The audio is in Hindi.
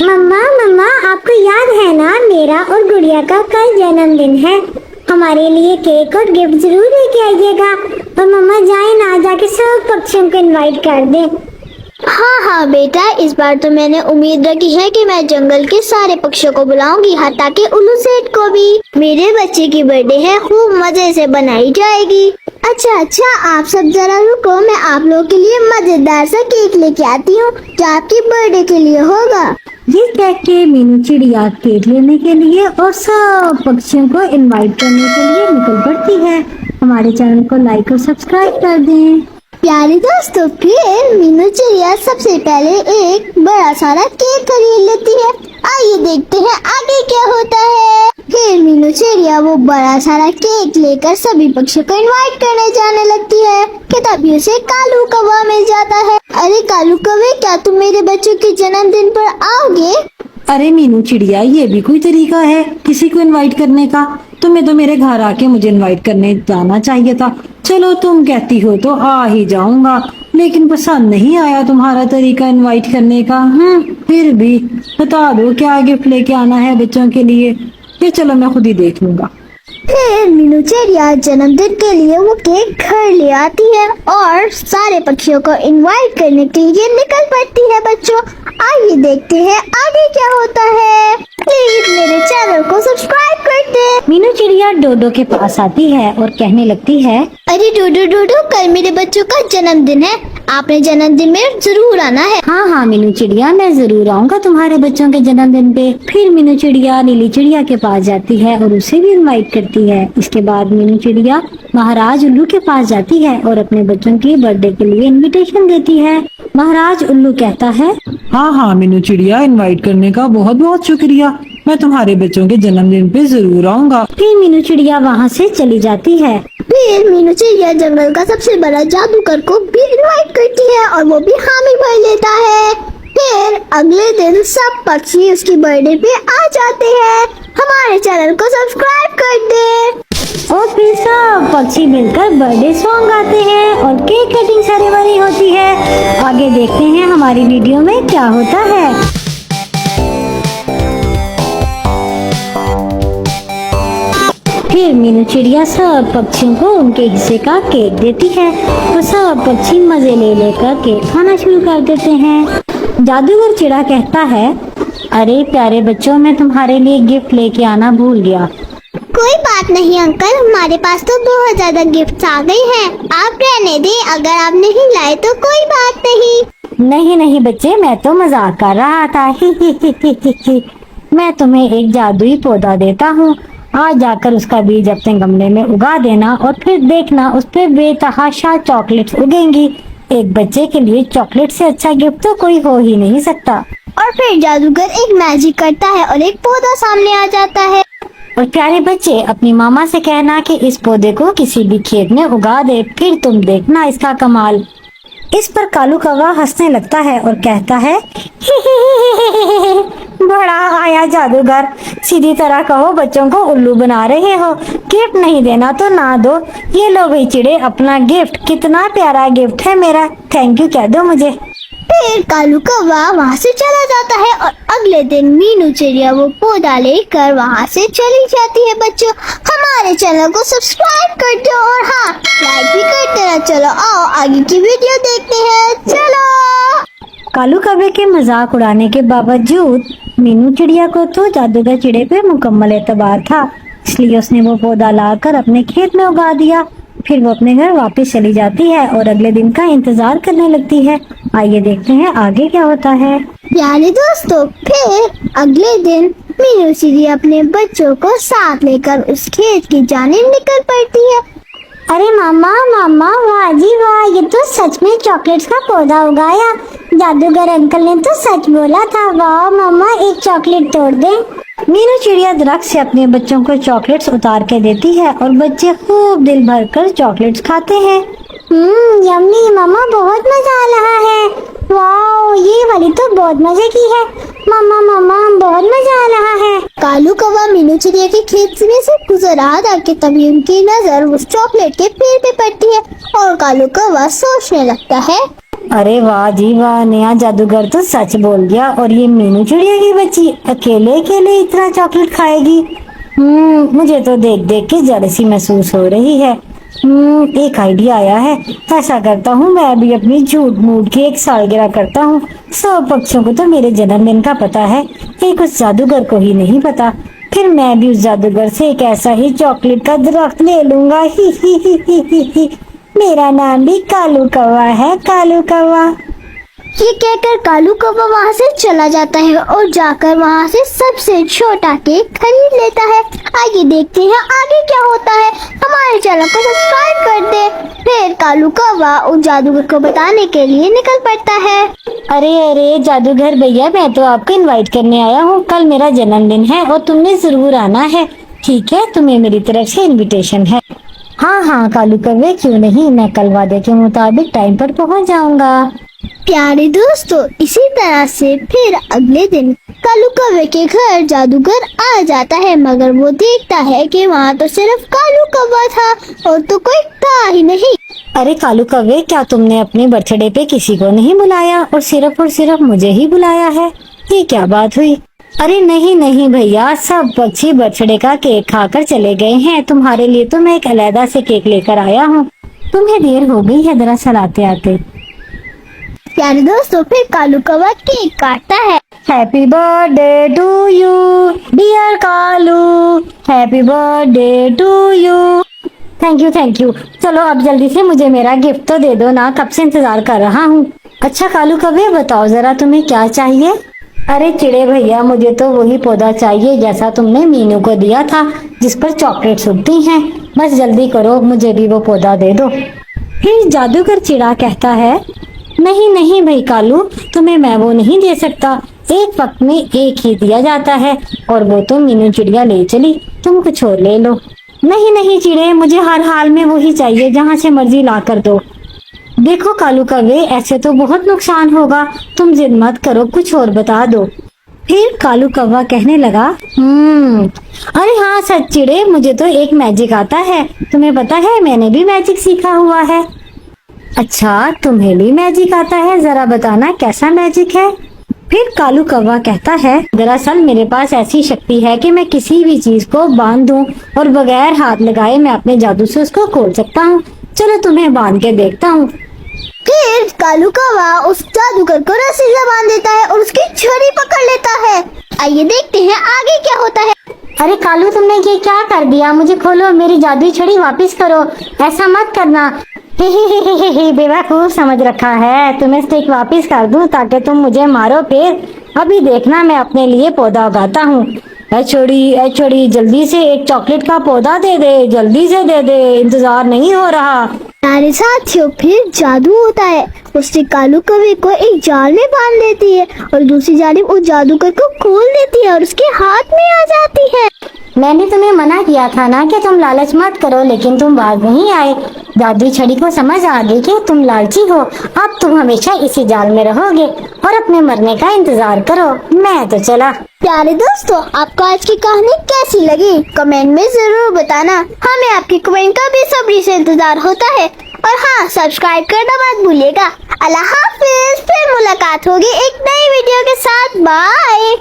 मम्मा मम्मा आपको याद है ना, मेरा और गुड़िया का कल जन्मदिन है। हमारे लिए केक और गिफ्ट जरूर लेके आइएगा। और मम्मा जाए ना, जाके सब पक्षियों को इनवाइट कर दे। हाँ हाँ बेटा, इस बार तो मैंने उम्मीद रखी है कि मैं जंगल के सारे पक्षियों को बुलाऊंगी, हत्ता के उल्लू सेठ को भी। मेरे बच्चे की बर्थडे है, खूब मजे से बनाई जाएगी। अच्छा, आप सब जरा रुको, मैं आप लोगों के लिए मजेदार सा केक लेके आती हूँ जो आपकी बर्थडे के लिए होगा। ये कह के मीनू चिड़िया केक लेने के लिए और सब पक्षियों को इनवाइट करने के लिए निकल पड़ती है। हमारे चैनल को लाइक और सब्सक्राइब कर दें। प्यारे दोस्तों, फिर मीनू चिड़िया सबसे पहले एक बड़ा सारा केक खरीद लेती है। आइए देखते हैं आगे क्या होता है। फिर मीनू चिड़िया वो बड़ा सारा केक लेकर सभी पक्षियों को इनवाइट करने जाने लगती है कि तभी उसे कालू कौवा मिल जाता है। अरे कालू कौवे, क्या तुम मेरे बच्चों के जन्मदिन पर आओगे? अरे मीनू चिड़िया, ये भी कोई तरीका है किसी को इनवाइट करने का? तुम्हें तो मेरे घर आके मुझे इनवाइट करने जाना चाहिए था। चलो तुम कहती हो तो आ ही जाऊंगा, लेकिन पसंद नहीं आया तुम्हारा तरीका इनवाइट करने का। फिर भी बता दो क्या गिफ्ट लेके आना है बच्चों के लिए। ये चलो मैं खुद ही देख लूंगा। फिर मीनू चिड़िया जन्मदिन के लिए वो केक घर ले आती है और सारे पक्षियों को इनवाइट करने के लिए निकल पड़ती है। बच्चों, आइए देखते हैं आगे क्या होता है। प्लीज मेरे चैनल को सब्सक्राइब कर दे। मीनू चिड़िया डोडो के पास आती है और कहने लगती है, अरे डोडो, कल मेरे बच्चों का जन्मदिन है, आपने जन्मदिन में जरूर आना है। हाँ मीनू चिड़िया, मैं जरूर आऊंगा तुम्हारे बच्चों के जन्मदिन पे। फिर मीनू चिड़िया नीली चिड़िया के पास जाती है और उसे भी इनवाइट करती है। इसके बाद मीनू चिड़िया महाराज उल्लू के पास जाती है और अपने बच्चों की बर्थडे के लिए इनविटेशन देती है। महाराज उल्लू कहता है, हाँ मीनू चिड़िया, इनवाइट करने का बहुत बहुत शुक्रिया। मैं तुम्हारे बच्चों के जन्मदिन पे जरूर आऊंगा। फिर मीनू चिड़िया वहाँ से चली जाती है। फिर मीनू चिड़िया जंगल का सबसे बड़ा जादूगर को भी इनवाइट करती है और वो भी हामी भर लेता है। फिर अगले दिन सब पक्षी उसकी बर्थडे पे आ जाते हैं। हमारे चैनल को सब्सक्राइब कर दे। और फिर सब पक्षी मिलकर बर्थडे सॉन्ग गाते हैं और केक कटिंग सेरेमनी होती है। आगे देखते हैं हमारी वीडियो में क्या होता है। फिर मीनू चिड़िया सब पक्षियों को उनके हिस्से का केक देती है और सब पक्षी मजे ले लेकर केक खाना शुरू कर देते हैं। जादूगर चिड़ा कहता है, अरे प्यारे बच्चों, मैं तुम्हारे लिए गिफ्ट लेके आना भूल गया। कोई बात नहीं अंकल, हमारे पास तो बहुत ज्यादा गिफ्ट्स आ गई हैं। आप रहने दें, अगर आप नहीं लाए तो कोई बात नहीं। नहीं बच्चे, मैं तो मजाक कर रहा था। मैं तुम्हें एक जादुई पौधा देता हूँ, आज जाकर उसका बीज अपने गमले में उगा देना और फिर देखना उस पे बेतहाशा चॉकलेट्स उगेंगी। एक बच्चे के लिए चॉकलेट से अच्छा गिफ्ट तो कोई हो ही नहीं सकता। और फिर जादूगर एक मैजिक करता है और एक पौधा सामने आ जाता है। और प्यारे बच्चे, अपनी मामा से कहना कि इस पौधे को किसी भी खेत में उगा दे, फिर तुम देखना इसका कमाल। इस पर कालू कौवा हंसने लगता है और कहता है, बड़ा आया जादूगर, सीधी तरह कहो बच्चों को उल्लू बना रहे हो। गिफ्ट नहीं देना तो ना दो। ये लो भाई चिड़े, अपना गिफ्ट, कितना प्यारा गिफ्ट है मेरा, थैंक यू कह दो मुझे। फिर कालू कौवा वहाँ से चला जाता है और अगले दिन मीनू चिड़िया वो पौधा लेकर वहाँ से चली जाती है। बच्चों, हमारे चैनल को सब्सक्राइब कर दो और हाँ, लाइक भी करते रहो। चलो आओ आगे की वीडियो देखते हैं। चलो। कालू कौवे के मजाक उड़ाने के बावजूद मीनू चिड़िया को तो जादूगर चिड़े पे मुकम्मल एतबार था, इसलिए उसने वो पौधा लाकर अपने खेत में उगा दिया। फिर वो अपने घर वापस चली जाती है और अगले दिन का इंतजार करने लगती है। आइए देखते हैं आगे क्या होता है। प्यारे दोस्तों, फिर अगले दिन मीनू चिड़िया अपने बच्चों को साथ लेकर उस खेत की जानिब निकल पड़ती है। अरे मामा वाह जी वाह, ये तो सच में चॉकलेट्स का पौधा उगाया। जादूगर अंकल ने तो सच बोला था। वाह मामा, एक चॉकलेट तोड़ दे। मीनू चिड़िया दरख्त से अपने बच्चों को चॉकलेट्स उतार के देती है और बच्चे खूब दिल भर कर चॉकलेट्स खाते हैं। यम्मी मामा, बहुत मजा आ रहा है। वाह, ये वाली तो बहुत मजे की है। मामा बहुत मजा आ रहा है। कालू कौवा मीनू चिड़िया के खेत में से गुजर रहा था कि तभी उनकी नजर उस चॉकलेट के पेड़ पे पड़ती है और कालू कौवा सोचने लगता है, अरे वाह जी वाह, नया जादूगर तो सच बोल गया। और ये मीनू चिड़िया की बच्ची अकेले अकेले इतना चॉकलेट खाएगी? मुझे तो देख देख के जेलसी महसूस हो रही है। एक आइडिया आया है। ऐसा करता हूँ, मैं भी अपनी झूठ मूठ की एक सालगिरह करता हूँ। सब पक्षियों को तो मेरे जन्मदिन का पता है, एक उस जादूगर को ही नहीं पता। फिर मैं भी उस जादूगर से एक ऐसा ही चॉकलेट का दरख्त ले लूंगा। ही। मेरा नाम भी कालू कौवा है, कालू कौवा। ये कहकर कालू कौवा वहाँ से चला जाता है और जाकर वहाँ से सबसे छोटा केक खरीद लेता है। आगे देखते हैं आगे क्या होता है। हमारे चैनल को सब्सक्राइब कर दे। फिर कालू कौवा उस जादूगर को बताने के लिए निकल पड़ता है। अरे जादूगर भैया, मैं तो आपको इनवाइट करने आया हूँ। कल मेरा जन्मदिन है और तुमने जरूर आना है। ठीक है, तुम्हें मेरी तरफ से इनविटेशन है। हाँ कालू कौवे, क्यों नहीं, मैं कल वादे के मुताबिक टाइम पर पहुँच जाऊंगा। प्यारे दोस्तों, इसी तरह से फिर अगले दिन कालू कौवे के घर जादूगर आ जाता है, मगर वो देखता है कि वहाँ तो सिर्फ कालू कौवा था और तो कोई था ही नहीं। अरे कालू कौवे, क्या तुमने अपने बर्थडे पे किसी को नहीं बुलाया और सिर्फ मुझे ही बुलाया है? ये क्या बात हुई? अरे नहीं भैया, सब पक्षी बर्थडे का केक खाकर चले गए हैं। तुम्हारे लिए तो मैं एक अलग से केक लेकर आया हूँ। तुम्हें देर हो गई है दरअसल आते आते। प्यारे दोस्तों, फिर कालू कौवा केक काटता है। Happy birthday to you dear Kalu, happy birthday to you. Thank you. चलो अब जल्दी से मुझे मेरा गिफ्ट तो दे दो ना, कब से इंतजार कर रहा हूँ। अच्छा कालू कौवे, बताओ जरा तुम्हें क्या चाहिए? अरे चिड़े भैया, मुझे तो वही पौधा चाहिए जैसा तुमने मीनू को दिया था, जिस पर चॉकलेट उगती हैं। बस जल्दी करो, मुझे भी वो पौधा दे दो। फिर जादूगर चिड़ा कहता है, नहीं भाई कालू, तुम्हें मैं वो नहीं दे सकता। एक वक्त में एक ही दिया जाता है और वो तो मीनू चिड़िया ले चली, तुम कुछ और ले लो। नहीं चिड़े, मुझे हर हाल में वही चाहिए, जहाँ से मर्जी ला कर दो। देखो कालू कौवे, ऐसे तो बहुत नुकसान होगा, तुम जिद मत करो, कुछ और बता दो। फिर कालू कौवा कहने लगा, अरे हाँ सच चिड़े, मुझे तो एक मैजिक आता है। तुम्हें पता है, मैंने भी मैजिक सीखा हुआ है। अच्छा, तुम्हें भी मैजिक आता है? जरा बताना कैसा मैजिक है? फिर कालू कौवा कहता है, दरअसल मेरे पास ऐसी शक्ति है कि मैं किसी भी चीज को बांध दूं और बगैर हाथ लगाए मैं अपने जादू से उसको खोल सकता हूँ। चलो तुम्हें बांध के देखता हूँ। फिर कालू कौवा उस जादूगर को रस्सी से बांध देता है और उसकी छड़ी पकड़ लेता है। आइए देखते हैं आगे क्या होता है। अरे कालू, तुमने ये क्या कर दिया? मुझे खोलो, मेरी जादुई छड़ी वापस करो। ऐसा मत करना। ही बेवकूफ समझ रखा है। तुम्हें स्टिक वापस कर दूं ताकि तुम मुझे मारो। फिर अभी देखना, मैं अपने लिए पौधा उगाता हूँ। ए छोड़ी, जल्दी से एक चॉकलेट का पौधा दे दे, जल्दी से दे दे, इंतजार नहीं हो रहा। सारे साथियों, फिर जादू होता है। उसने कालू कौवे को एक जाल में बांध लेती है और दूसरी जानिब उस जादूगर को खोल देती है और उसके हाथ में आ जाती है। मैंने तुम्हें मना किया था ना कि तुम लालच मत करो, लेकिन तुम बाज नहीं आए। जादुई छड़ी को समझ आ गई कि तुम लालची हो। अब तुम हमेशा इसी जाल में रहोगे और अपने मरने का इंतजार करो। मैं तो चला। प्यारे दोस्तों, आपको आज की कहानी कैसी लगी कमेंट में जरूर बताना। हमें आपकी कमेंट का बेसब्री से इंतजार होता है। और हाँ, सब्सक्राइब करना मत भूलिएगा। अल्लाह हाफिज। फिर मुलाकात होगी एक नई वीडियो के साथ। बाय।